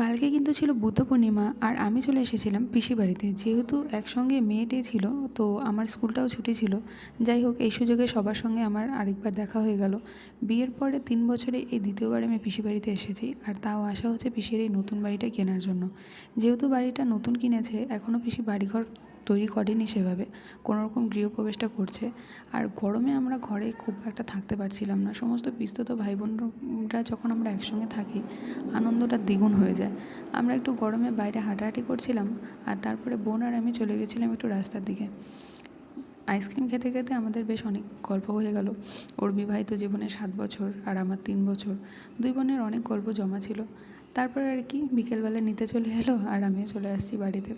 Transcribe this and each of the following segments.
কালকে কিন্তু ছিল বুদ্ধ পূর্ণিমা আর আমি চলে এসেছিলাম পিসি বাড়িতে। যেহেতু একসঙ্গে মেয়েটে ছিল, তো আমার স্কুলটাও ছুটি ছিল। যাই হোক, এই সুযোগে সবার সঙ্গে আমার আরেকবার দেখা হয়ে গেল। বিয়ের পরে 3 বছরে এই দ্বিতীয়বার আমি পিসি বাড়িতে এসেছি, আর তাও আসা হচ্ছে পিসির এই নতুন বাড়িটা কেনার জন্য। যেহেতু বাড়িটা নতুন কিনেছে, এখনও পিসি বাড়িঘর তৈরি করেনি সেভাবে, কোনোরকম গৃহপ্রবেশটা করছে। আর গরমে আমরা ঘরে খুব একটা থাকতে পারছিলাম না। সমস্ত পিসতুতো ভাই বোনরা যখন আমরা একসঙ্গে থাকি, আনন্দটা দ্বিগুণ হয়ে যায়। আমরা একটু গরমে বাইরে হাঁটাহাঁটি করছিলাম, আর তারপরে বোন আর আমি চলে গেছিলাম একটু রাস্তার দিকে। আইসক্রিম খেতে খেতে আমাদের বেশ অনেক গল্প হয়ে গেল। ওর বিবাহিত জীবনে 7 বছর আর আমার 3 বছর, দুই বোনের অনেক গল্প জমা ছিল। তারপরে আর কি বিকেলবেলা নিতে চলে এলো, আর আমিও চলে আসছি বাড়িতে।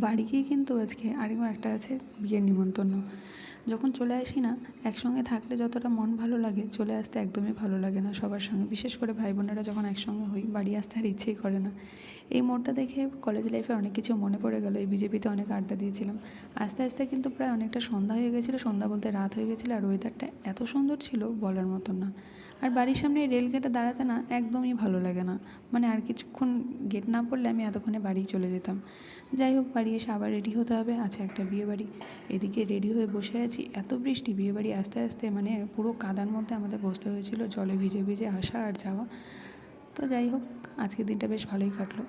বাড়ি গিয়ে কিন্তু আজকে আরেকবার একটা আছে বিয়ের নিমন্ত্রণ। যখন চলে আসি না, একসঙ্গে থাকলে যতটা মন ভালো লাগে, চলে আসতে একদমই ভালো লাগে না সবার সঙ্গে। বিশেষ করে ভাই বোনেরা যখন একসঙ্গে হই, বাড়ি আসতে আর ইচ্ছেই করে না। এই মোড়টা দেখে কলেজ লাইফে অনেক কিছু মনে পড়ে গেল। এই বিজেপিতে অনেক আড্ডা দিয়েছিলাম। আস্তে আস্তে কিন্তু প্রায় অনেকটা সন্ধ্যা হয়ে গেছিলো, সন্ধ্যা বলতে রাত হয়ে গেছিলো, আর ওয়েদারটা এত সুন্দর ছিল বলার মতন না। আর বাড়ির সামনে এই রেল গেটে দাঁড়াতে না একদমই ভালো লাগে না। মানে আর কিছুক্ষণ গেট না পড়লে আমি এতক্ষণে বাড়ি চলে যেতাম। যাই হোক, বাড়ি এসে আবার রেডি হতে হবে, আছে একটা বিয়েবাড়ি। এদিকে রেডি হয়ে বসে আছি, এত বৃষ্টি, বিয়েবাড়ি আসতে আসতে মানে পুরো কাদার মধ্যে আমাদের বসতে হয়েছিল, জলে ভিজে ভিজে আসা আর যাওয়া। তো যাই হোক, আজকের দিনটা বেশ ভালোই কাটলো।